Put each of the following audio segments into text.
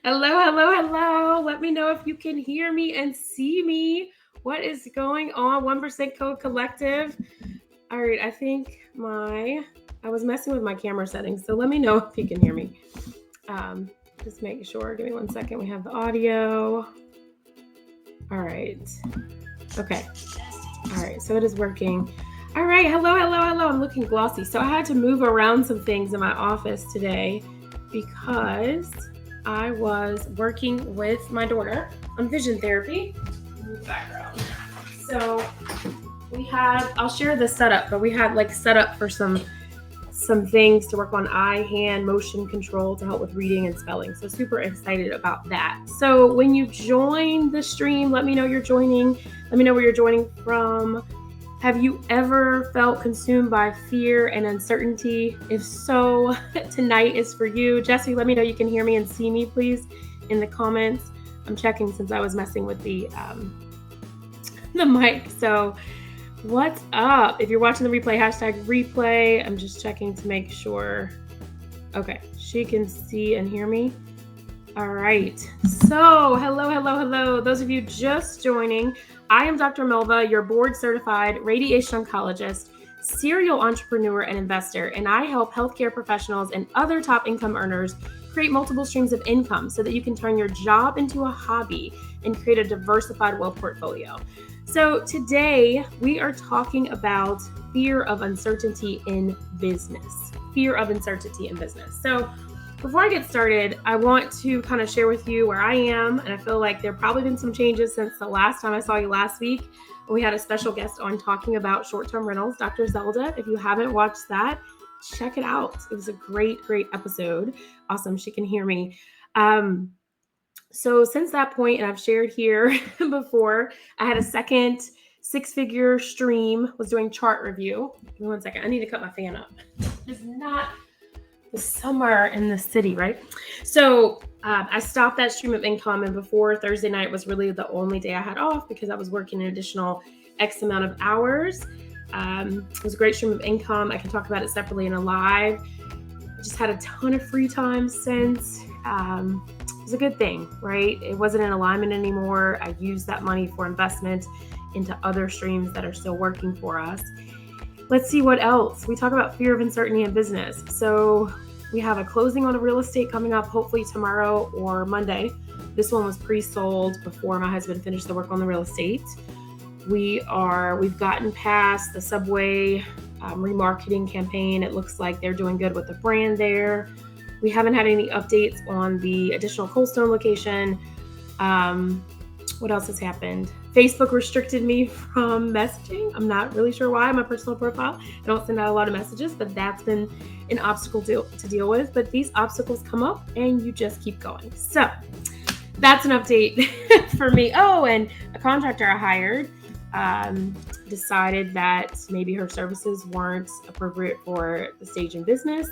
Hello. Let me know if you can hear me and see me. What is going on? 1% Code Collective. All right, I was messing with my camera settings, so let me know if you can hear me. Just make sure. Give me 1 second. We have the audio. All right. Okay. All right, so it is working. All right, hello. I'm looking glossy. So I had to move around some things in my office today because I was working with my daughter on vision therapy. Background. So I'll share the setup, but we had set up for some things to work on eye, hand, motion control to help with reading and spelling. So super excited about that. So when you join the stream, let me know you're joining. Let me know where you're joining from. Have you ever felt consumed by fear and uncertainty? If so, tonight is for you. Jesse, let me know you can hear me and see me, please, in the comments. I'm checking since I was messing with the mic. So what's up? If you're watching the replay, #replay. I'm just checking to make sure. Okay, she can see and hear me. All right. So hello. Those of you just joining, I am Dr. Melva, your board certified radiation oncologist, serial entrepreneur and investor, and I help healthcare professionals and other top income earners create multiple streams of income so that you can turn your job into a hobby and create a diversified wealth portfolio. So today we are talking about fear of uncertainty in business. So before I get started, I want to kind of share with you where I am, and I feel like there have probably been some changes since the last time I saw you last week. We had a special guest on talking about short-term rentals, Dr. Zelda. If you haven't watched that, check it out. It was a great episode. Awesome, she can hear me. So since that point, and I've shared here before, I had a second six-figure stream, was doing chart review. Give me 1 second. I need to cut my fan up. It's not the summer in the city, right? So I stopped that stream of income, and before Thursday night was really the only day I had off because I was working an additional X amount of hours. It was a great stream of income. I can talk about it separately in a live. I just had a ton of free time since. It was a good thing, right? It wasn't in alignment anymore. I used that money for investment into other streams that are still working for us. Let's see what else. We talk about fear of uncertainty in business. So we have a closing on a real estate coming up, hopefully tomorrow or Monday. This one was pre-sold before my husband finished the work on the real estate. We've gotten past the Subway remarketing campaign. It looks like they're doing good with the brand there. We haven't had any updates on the additional Cold Stone location. What else has happened? Facebook restricted me from messaging. I'm not really sure why. My personal profile, I don't send out a lot of messages, but that's been an obstacle to deal with. But these obstacles come up and you just keep going. So that's an update for me. Oh, and a contractor I hired decided that maybe her services weren't appropriate for the stage in business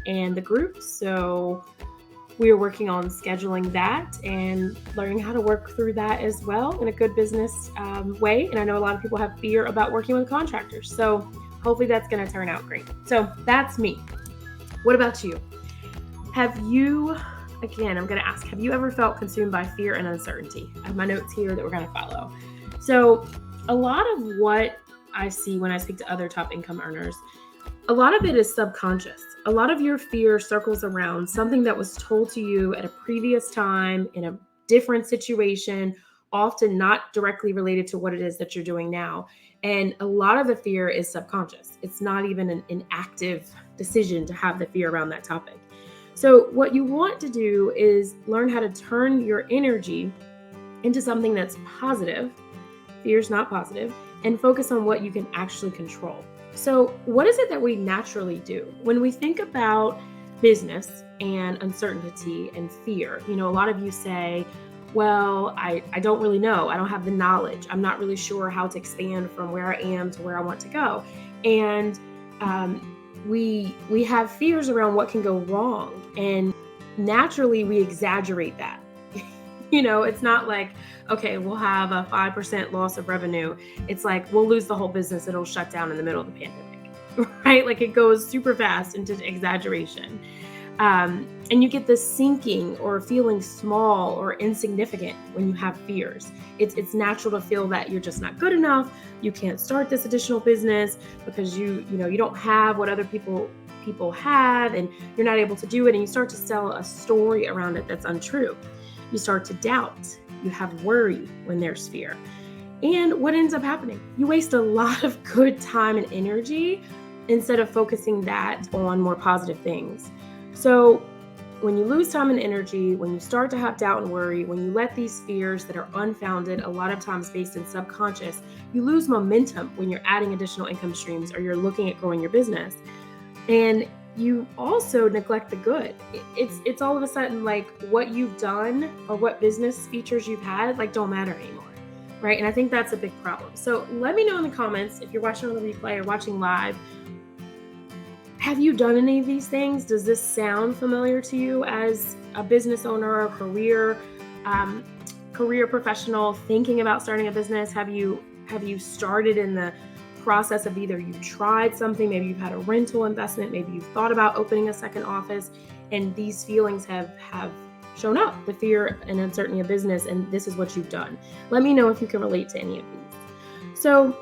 and the group. So we are working on scheduling that and learning how to work through that as well in a good business way. And I know a lot of people have fear about working with contractors. So hopefully that's going to turn out great. So that's me. What about you? Again, I'm going to ask, have you ever felt consumed by fear and uncertainty? I have my notes here that we're going to follow. So a lot of what I see when I speak to other top income earners, a lot of it is subconscious. A lot of your fear circles around something that was told to you at a previous time in a different situation, often not directly related to what it is that you're doing now. And a lot of the fear is subconscious. It's not even an active decision to have the fear around that topic. So what you want to do is learn how to turn your energy into something that's positive. Fear's not positive, and focus on what you can actually control. So what is it that we naturally do when we think about business and uncertainty and fear? A lot of you say, well, I don't really know. I don't have the knowledge. I'm not really sure how to expand from where I am to where I want to go. And we have fears around what can go wrong. And naturally, we exaggerate that. It's not like, okay, we'll have a 5% loss of revenue. It's like, we'll lose the whole business. It'll shut down in the middle of the pandemic, right? Like it goes super fast into exaggeration. And you get this sinking or feeling small or insignificant when you have fears. It's natural to feel that you're just not good enough. You can't start this additional business because you don't have what other people have, and you're not able to do it. And you start to sell a story around it that's untrue. You start to doubt. You have worry when there's fear. And what ends up happening? You waste a lot of good time and energy instead of focusing that on more positive things. So when you lose time and energy, when you start to have doubt and worry, when you let these fears that are unfounded, a lot of times based in subconscious, you lose momentum when you're adding additional income streams or you're looking at growing your business. And you also neglect the good. It's all of a sudden like what you've done or what business features you've had don't matter anymore, right? And I think that's a big problem. So let me know in the comments if you're watching on the replay or watching live. Have you done any of these things? Does this sound familiar to you as a business owner or career professional thinking about starting a business? Have you started in the process of either you've tried something, maybe you've had a rental investment, maybe you've thought about opening a second office, and these feelings have shown up, the fear and uncertainty of business, and this is what you've done. Let me know if you can relate to any of these. So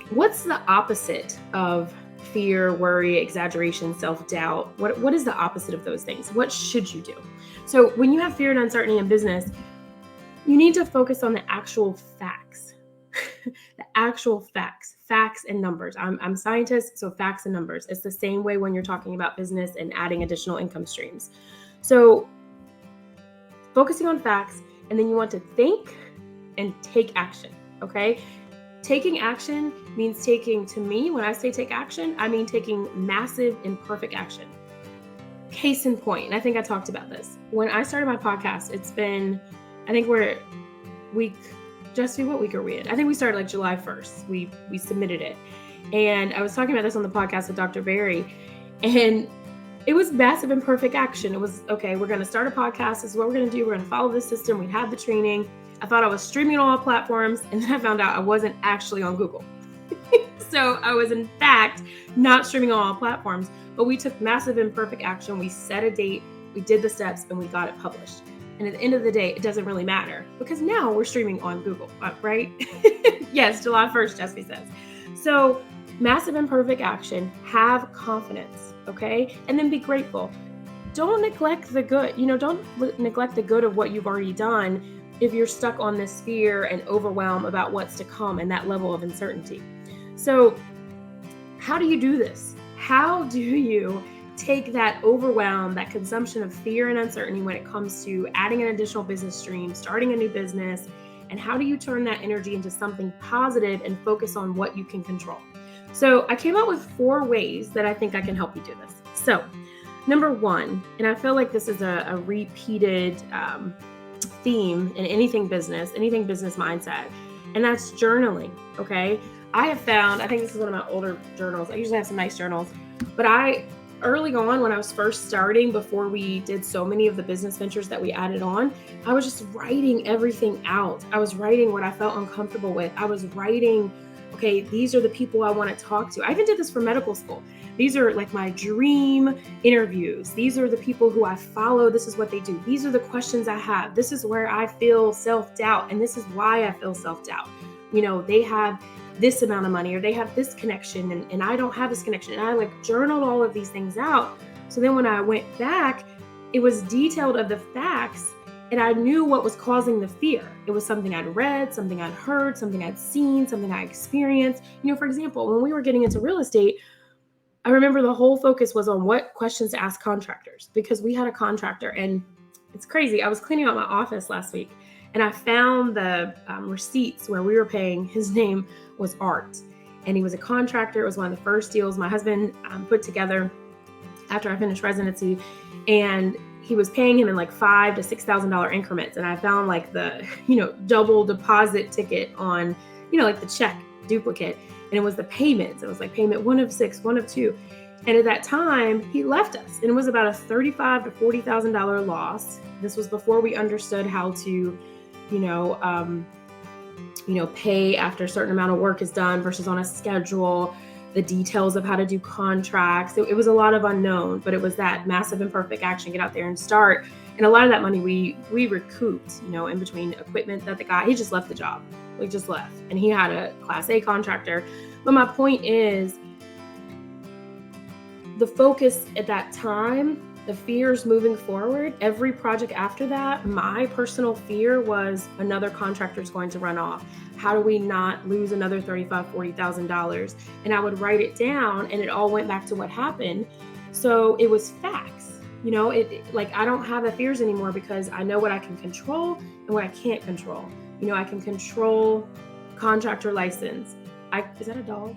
what's the opposite of fear, worry, exaggeration, self-doubt? What is the opposite of those things? What should you do? So when you have fear and uncertainty in business, you need to focus on the actual facts. The actual facts and numbers. I'm a scientist, so facts and numbers. It's the same way when you're talking about business and adding additional income streams. So focusing on facts, and then you want to think and take action, okay? Taking action means to me, when I say take action, I mean taking massive imperfect action. Case in point, and I think I talked about this. When I started my podcast, it's been, I think what week are we in? I think we started July 1st. We submitted it. And I was talking about this on the podcast with Dr. Barry, and it was massive imperfect action. It was, okay, we're going to start a podcast. This is what we're going to do. We're going to follow this system. We had the training. I thought I was streaming on all platforms, and then I found out I wasn't actually on Google. So I was in fact not streaming on all platforms, but we took massive imperfect action. We set a date, we did the steps, and we got it published. And at the end of the day, it doesn't really matter because now we're streaming on Google, right? Yes, July 1st, Jesse says. So massive imperfect action, have confidence, okay? And then be grateful. Don't neglect the good. Don't neglect the good of what you've already done if you're stuck on this fear and overwhelm about what's to come and that level of uncertainty. So how do you do this? How do you take that overwhelm, that consumption of fear and uncertainty when it comes to adding an additional business stream, starting a new business, and how do you turn that energy into something positive and focus on what you can control? So I came up with 4 ways that I think I can help you do this. So number 1, and I feel like this is a repeated theme in anything business mindset, and that's journaling, okay? I have found, I think this is one of my older journals. I usually have some nice journals, but early on when I was first starting, before we did so many of the business ventures that we added on, I was just writing everything out. I was writing what I felt uncomfortable with. I was writing, okay, these are the people I want to talk to. I even did this for medical school. These are my dream interviews. These are the people who I follow. This is what they do. These are the questions I have. This is where I feel self-doubt, and this is why I feel self-doubt. They have this amount of money, or they have this connection, and I don't have this connection. And I journaled all of these things out. So then when I went back, it was detailed of the facts, and I knew what was causing the fear. It was something I'd read, something I'd heard, something I'd seen, something I experienced. For example, when we were getting into real estate, I remember the whole focus was on what questions to ask contractors, because we had a contractor, and it's crazy. I was cleaning out my office last week, and I found the receipts where we were paying. His name was Art, and he was a contractor. It was one of the first deals my husband put together after I finished residency, and he was paying him in $5,000 to $6,000 increments. And I found the double deposit ticket on the check duplicate, and it was the payments. It was payment 1 of 6, 1 of 2. And at that time, he left us, and it was about a $35,000 to $40,000 loss. This was before we understood how to pay after a certain amount of work is done versus on a schedule. the details of how to do contracts. It was a lot of unknown, but it was that massive imperfect action, get out there and start. And a lot of that money we recouped, in between equipment that the guy, he just left the job. He just left. And he had a Class A contractor. But my point is, the focus at that time, the fears moving forward, every project after that, my personal fear was another contractor is going to run off. How do we not lose another $35,000, $40,000? And I would write it down, and it all went back to what happened. So it was facts. I don't have the fears anymore because I know what I can control and what I can't control. I can control contractor license. Is that a dog?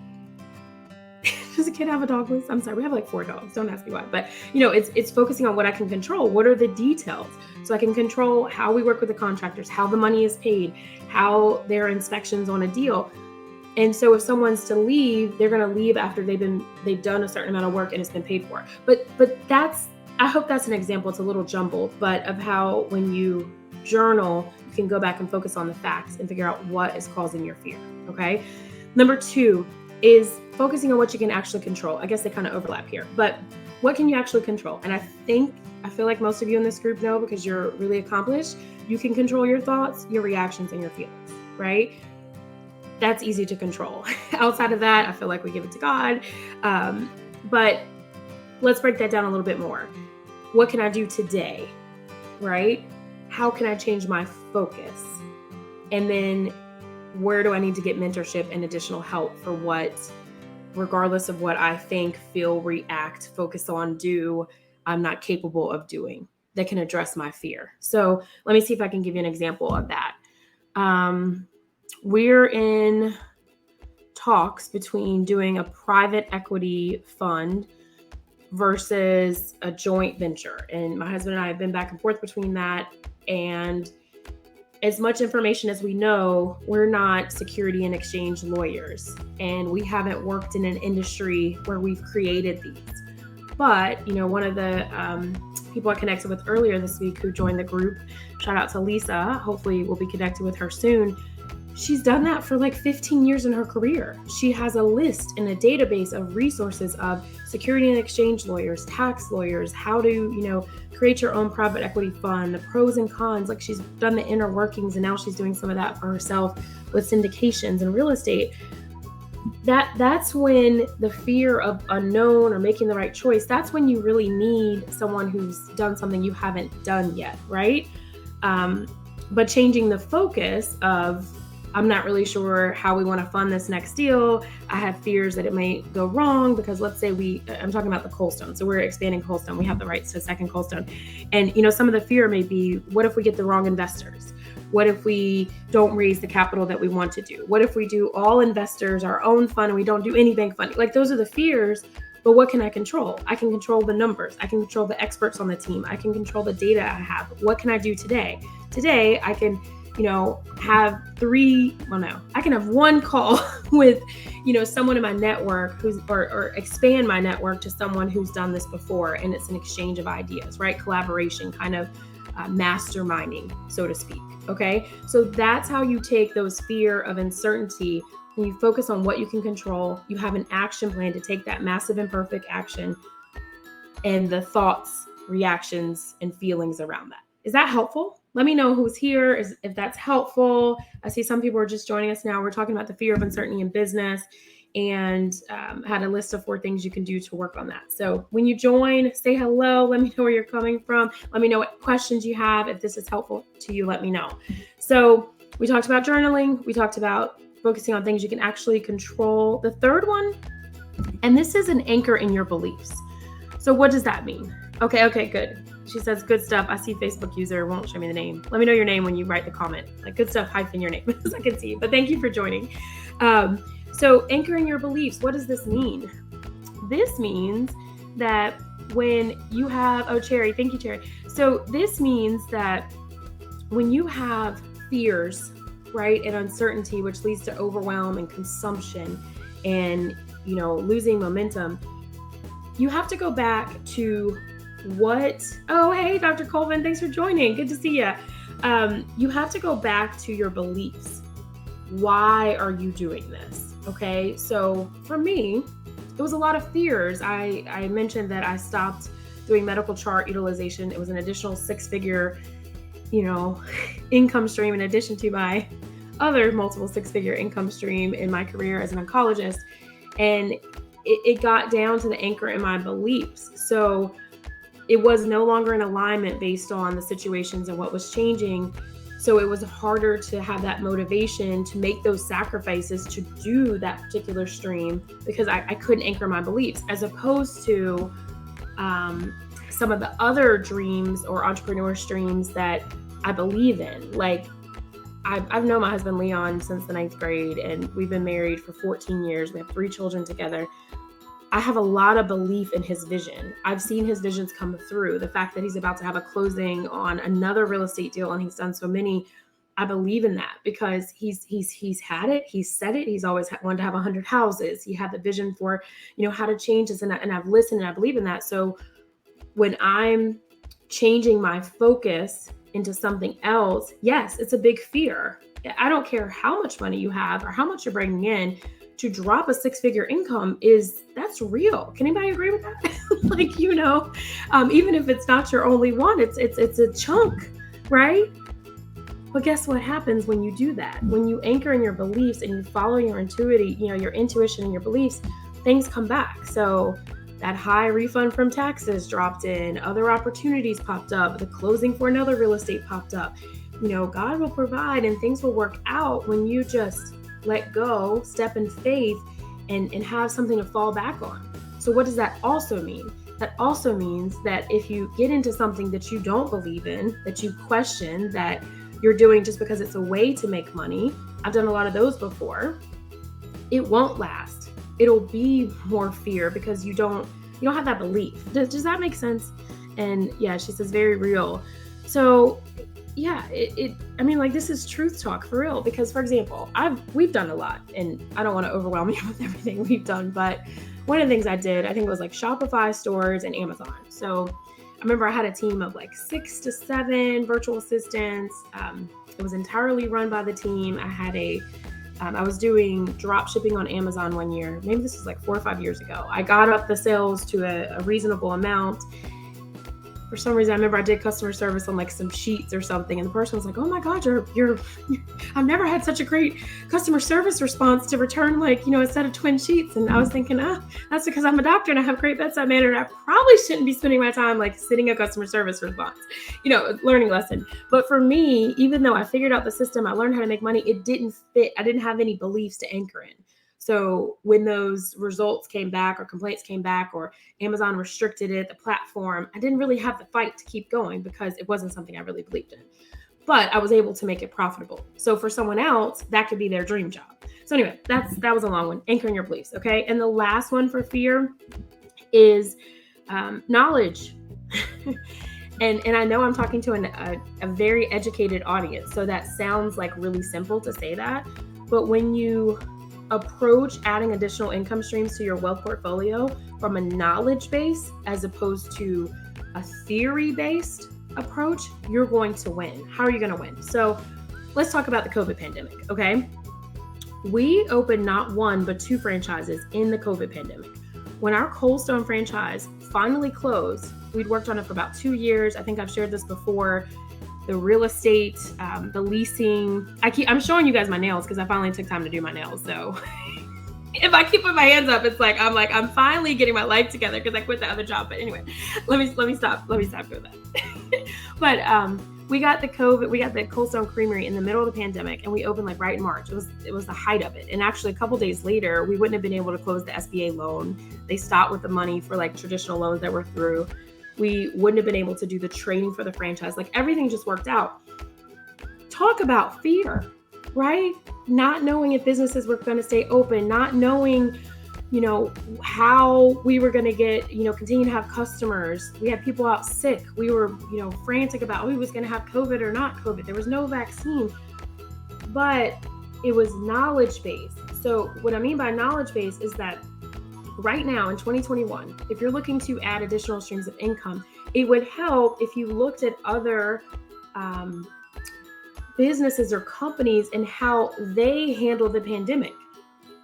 Does a kid have a dog list? I'm sorry, we have like 4 dogs. Don't ask me why. But it's focusing on what I can control. What are the details? So I can control how we work with the contractors, how the money is paid, how there are inspections on a deal. And so if someone's to leave, they're going to leave after they've done a certain amount of work and it's been paid for. But I hope that's an example. It's a little jumbled, but of how when you journal, you can go back and focus on the facts and figure out what is causing your fear. Okay. Number 2 is focusing on what you can actually control. I guess they kind of overlap here, but what can you actually control? And I feel like most of you in this group know, because you're really accomplished, you can control your thoughts, your reactions, and your feelings, right? That's easy to control. Outside of that, I feel like we give it to God. But let's break that down a little bit more. What can I do today, right? How can I change my focus? And then where do I need to get mentorship and additional help for what, regardless of what I think, feel, react, focus on, do, I'm not capable of doing, that can address my fear. So let me see if I can give you an example of that. We're in talks between doing a private equity fund versus a joint venture. And my husband and I have been back and forth between that. And as much information as we know, we're not security and exchange lawyers, and we haven't worked in an industry where we've created these. But, one of the people I connected with earlier this week who joined the group, shout out to Lisa, hopefully we'll be connected with her soon. She's done that for like 15 years in her career. She has a list and a database of resources of security and exchange lawyers, tax lawyers, how to, create your own private equity fund, the pros and cons. Like, she's done the inner workings, and now she's doing some of that for herself with syndications and real estate. That's when the fear of unknown or making the right choice, that's when you really need someone who's done something you haven't done yet, right? But changing the focus of, I'm not really sure how we want to fund this next deal. I have fears that it may go wrong because let's say I'm talking about the Coldstone. So we're expanding Coldstone. We have the rights to a second Coldstone. And, some of the fear may be, what if we get the wrong investors? What if we don't raise the capital that we want to do? What if we do all investors, our own fund, and we don't do any bank funding? Like, those are the fears. But what can I control? I can control the numbers. I can control the experts on the team. I can control the data I have. What can I do today? Today, I can have I can have one call with, someone in my network or expand my network to someone who's done this before. And it's an exchange of ideas, right? Collaboration, kind of masterminding, so to speak. Okay. So that's how you take those fear of uncertainty and you focus on what you can control. You have an action plan to take that massive imperfect action and the thoughts, reactions, and feelings around that. Is that helpful? Let me know who's here, if that's helpful. I see some people are just joining us now. We're talking about the fear of uncertainty in business and had a list of 4 things you can do to work on that. So when you join, say hello. Let me know where you're coming from. Let me know what questions you have. If this is helpful to you, let me know. So we talked about journaling. We talked about focusing on things you can actually control. The third one, and this is an anchor in your beliefs. So what does that mean? Okay, good. She says, good stuff. I see Facebook user won't show me the name. Let me know your name when you write the comment. Like, good stuff, hyphen your name, as I can see. But thank you for joining. So anchoring your beliefs, what does this mean? This means that when you have, Cherry, thank you, Cherry. So this means that when you have fears, right, and uncertainty, which leads to overwhelm and consumption and, losing momentum, you have to go back to hey, Dr. Colvin, thanks for joining. Good to see you. You have to go back to your beliefs. Why are you doing this? Okay. So for me, it was a lot of fears. I mentioned that I stopped doing medical chart utilization. It was an additional 6-figure, income stream in addition to my other multiple 6-figure income stream in my career as an oncologist. And it got down to the anchor in my beliefs. So it was no longer in alignment based on the situations and what was changing. So it was harder to have that motivation to make those sacrifices to do that particular stream because I couldn't anchor my beliefs, as opposed to some of the other dreams or entrepreneur streams that I believe in. Like I've known my husband Leon since the 9th grade, and we've been married for 14 years. We have 3 children together. I have a lot of belief in his vision. I've seen his visions come through. The fact that he's about to have a closing on another real estate deal, and he's done so many, I believe in that because he's had it. He's said it. He's always wanted to have 100 houses. He had the vision for, how to change this, and I've listened and I believe in that. So when I'm changing my focus into something else, yes, it's a big fear. I don't care how much money you have or how much you're bringing in. To drop a 6-figure income that's real. Can anybody agree with that? Even if it's not your only one, it's a chunk, right? But guess what happens when you do that? When you anchor in your beliefs and you follow your intuition and your beliefs, things come back. So that high refund from taxes dropped in, other opportunities popped up, the closing for another real estate popped up. God will provide and things will work out when you just let go, step in faith, and have something to fall back on. So what does that also mean? That also means that if you get into something that you don't believe in, that you question, that you're doing just because it's a way to make money, I've done a lot of those before, it won't last. It'll be more fear because you don't have that belief. Does that make sense? And yeah, she says very real. So yeah, this is truth talk for real. Because for example, we've done a lot, and I don't want to overwhelm you with everything we've done, but one of the things I did, I think it was like Shopify stores and Amazon. So I remember I had a team of like 6 to 7 virtual assistants. It was entirely run by the team. I was doing drop shipping on Amazon one year. Maybe this was like 4 or 5 years ago. I got up the sales to a reasonable amount. For some reason, I remember I did customer service on like some sheets or something, and the person was like, "Oh my God, you're I've never had such a great customer service response to return a set of twin sheets." And I was thinking, that's because I'm a doctor and I have great bedside manner, and I probably shouldn't be spending my time sitting a customer service response, learning lesson. But for me, even though I figured out the system, I learned how to make money, it didn't fit. I didn't have any beliefs to anchor in. So when those results came back or complaints came back or Amazon restricted it, the platform, I didn't really have the fight to keep going because it wasn't something I really believed in. But I was able to make it profitable. So for someone else, that could be their dream job. So anyway, that was a long one, anchoring your beliefs, okay? And the last one for fear is knowledge. And I know I'm talking to a very educated audience, so that sounds like really simple to say that. But when you approach adding additional income streams to your wealth portfolio from a knowledge base as opposed to a theory-based approach, you're going to win. How are you going to win? So let's talk about the COVID pandemic, okay? We opened not 1, but 2 franchises in the COVID pandemic. When our Cold Stone franchise finally closed, we'd worked on it for about 2 years. I think I've shared this before. The real estate, the leasing. I'm showing you guys my nails because I finally took time to do my nails. So if I keep putting my hands up, it's I'm finally getting my life together because I quit the other job. But anyway, let me stop doing that. But we got the Cold Stone Creamery in the middle of the pandemic, and we opened right in March. It was the height of it. And actually a couple days later, we wouldn't have been able to close the SBA loan. They stopped with the money for traditional loans that were through. We wouldn't have been able to do the training for the franchise. Everything just worked out. Talk about fear, right? Not knowing if businesses were going to stay open, not knowing, how we were going to get, continue to have customers. We had people out sick. We were, frantic about who was going to have COVID or not COVID. There was no vaccine, but it was knowledge-based. So what I mean by knowledge-based is that right now in 2021, if you're looking to add additional streams of income, it would help if you looked at other businesses or companies and how they handled the pandemic.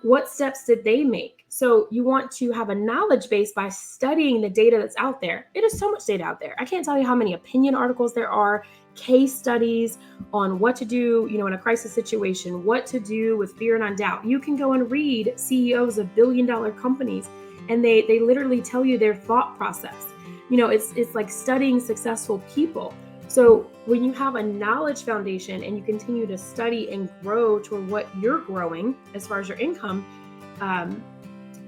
What steps did they make So you want to have a knowledge base by studying the data that's out there. It is so much data out there. I can't tell you how many opinion articles there are, case studies on what to do, in a crisis situation, what to do with fear and doubt. You can go and read CEOs of billion-dollar companies, and they literally tell you their thought process. It's like studying successful people. So when you have a knowledge foundation and you continue to study and grow to what you're growing as far as your income,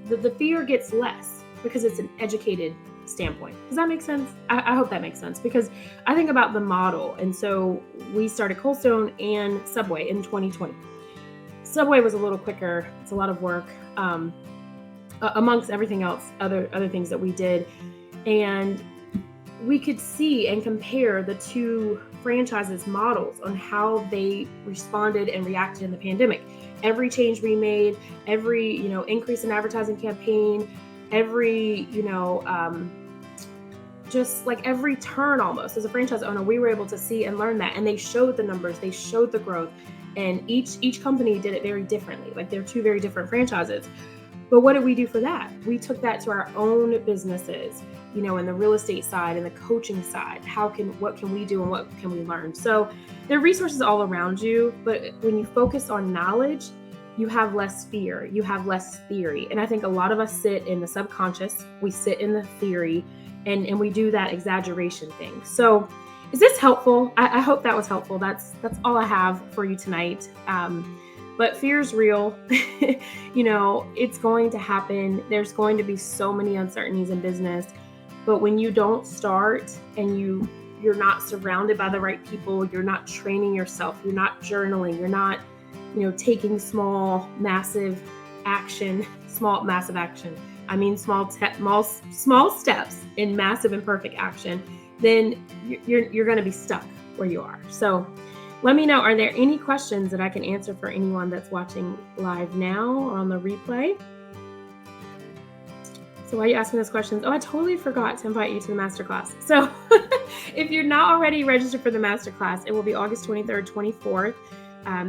the fear gets less because it's an educated standpoint. Does that make sense? I hope that makes sense, because I think about the model. And so we started Cold Stone and Subway in 2020. Subway was a little quicker. It's a lot of work, amongst everything else, other things that we did. And we could see and compare the two franchises models on how they responded and reacted in the pandemic. Every change we made, every, increase in advertising campaign, every, just like every turn almost as a franchise owner, we were able to see and learn that. And they showed the numbers, they showed the growth, and each company did it very differently. Like they're two very different franchises. But what did we do for that? We took that to our own businesses, in the real estate side and the coaching side. What can we do and what can we learn? So there are resources all around you, but when you focus on knowledge, you have less fear, you have less theory. And I think a lot of us sit in the subconscious, we sit in the theory, and we do that exaggeration thing. So is this helpful? I hope that was helpful. That's all I have for you tonight. But fear is real. It's going to happen. There's going to be so many uncertainties in business. But when you don't start and you're not surrounded by the right people, you're not training yourself, you're not journaling, you're not, taking small, massive action. I mean, small steps in massive and perfect action, then you're going to be stuck where you are. So let me know, are there any questions that I can answer for anyone that's watching live now or on the replay? So why are you asking those questions? Oh, I totally forgot to invite you to the masterclass. So if you're not already registered for the masterclass, it will be August 23rd, 24th.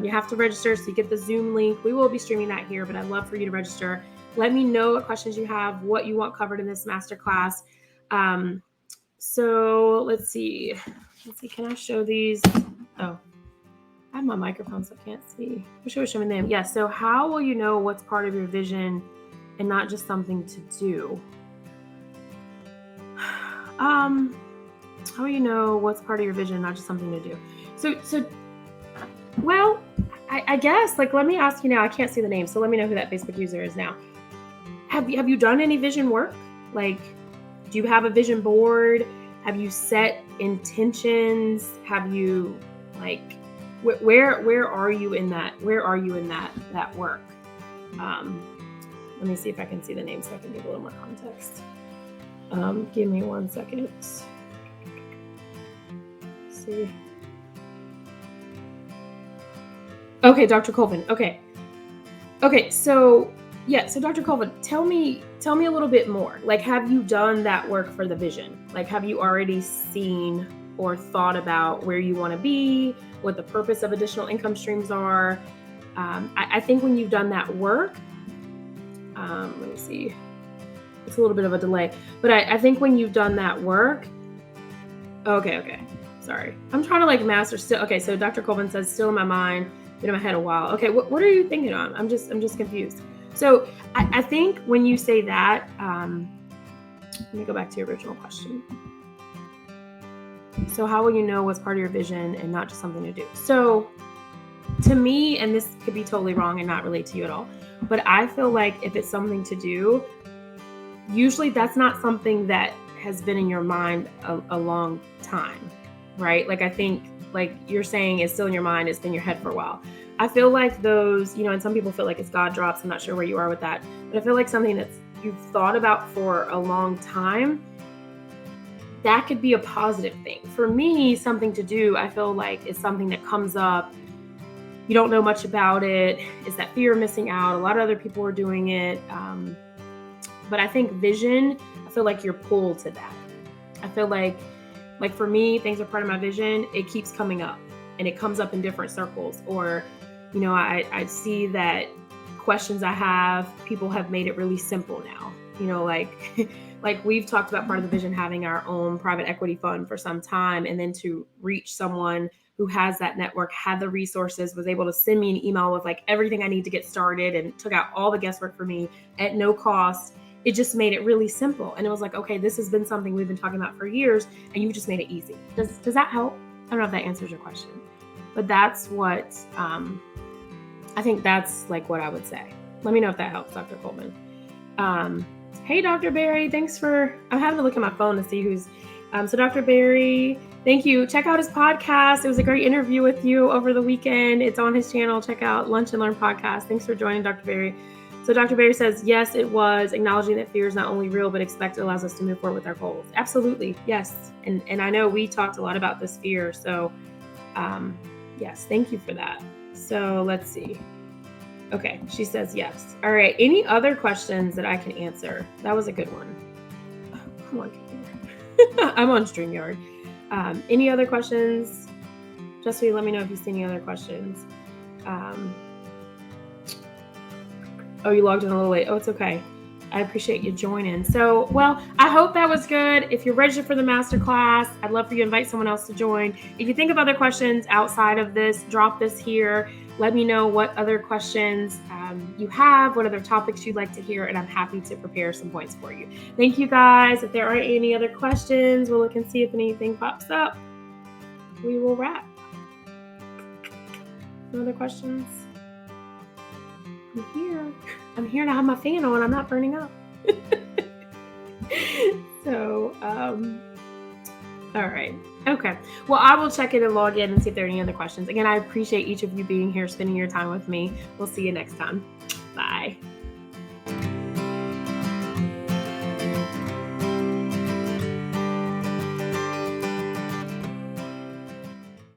You have to register, so you get the Zoom link. We will be streaming that here, but I'd love for you to register. Let me know what questions you have, what you want covered in this masterclass. So let's see. Can I show these? Oh, I have my microphone, so I can't see. Wish I was showing them. Yeah. So how will you know what's part of your vision and not just something to do? How will you know what's part of your vision and not just something to do? So well, I guess, let me ask you now. I can't see the name, so let me know who that Facebook user is now. Have you done any vision work? Do you have a vision board? Have you set intentions? Have you where are you in that? Where are you in that work? Let me see if I can see the name so I can give a little more context. Give me 1 second. Let's see. Okay, Dr. Colvin. Okay. So Dr. Colvin, tell me a little bit more. Have you done that work for the vision? Have you already seen or thought about where you want to be, what the purpose of additional income streams are? I think when you've done that work, let me see. It's a little bit of a delay, but I think when you've done that work, okay. Sorry. I'm trying to master still. Okay. So Dr. Colvin says, still in my mind, been in my head a while. Okay. What are you thinking on? I'm just confused. So I think when you say that, let me go back to your original question. So how will you know what's part of your vision and not just something to do? So to me, and this could be totally wrong and not relate to you at all, but I feel like if it's something to do, usually that's not something that has been in your mind a long time, right? I think you're saying it's still in your mind, it's been in your head for a while. I feel like those, and some people feel like it's God drops. I'm not sure where you are with that, but I feel like something that you've thought about for a long time, that could be a positive thing. For me, something to do, I feel like is something that comes up. You don't know much about it. It's that fear of missing out. A lot of other people are doing it. But I think vision, I feel like you're pulled to that. I feel like for me, things are part of my vision. It keeps coming up and it comes up in different circles. Or, I see that questions I have, people have made it really simple now. You know, like we've talked about part of the vision, having our own private equity fund for some time, and then to reach someone who has that network, had the resources, was able to send me an email with like everything I need to get started and took out all the guesswork for me at no cost. It just made it really simple. And it was like, okay, this has been something we've been talking about for years, and you just made it easy. Does that help? I don't know if that answers your question, but that's what, I think that's like what I would say. Let me know if that helps, Dr. Coleman. Hey, Dr. Barry, thanks for, I'm having to look at my phone to see who's, so Dr. Barry, thank you. Check out his podcast. It was a great interview with you over the weekend. It's on his channel. Check out Lunch and Learn podcast. Thanks for joining, Dr. Barry. So Dr. Barry says, yes, it was. Acknowledging that fear is not only real, but expected allows us to move forward with our goals. Absolutely. Yes. And I know we talked a lot about this fear. So yes, thank you for that. So let's see. Okay. She says yes. All right. Any other questions that I can answer? That was a good one. Oh, come on, computer. I'm on StreamYard. Any other questions? Just let me know if you see any other questions. Oh, you logged in a little late. Oh, it's okay. I appreciate you joining. So, well, I hope that was good. If you're registered for the masterclass, I'd love for you to invite someone else to join. If you think of other questions outside of this, drop this here. Let me know what other questions you have, what other topics you'd like to hear, and I'm happy to prepare some points for you. Thank you, guys. If there aren't any other questions, we'll look and see if anything pops up. We will wrap. No other questions? I'm here to have my fan on. I'm not burning up. So, all right. Okay. Well, I will check in and log in and see if there are any other questions. Again, I appreciate each of you being here, spending your time with me. We'll see you next time. Bye.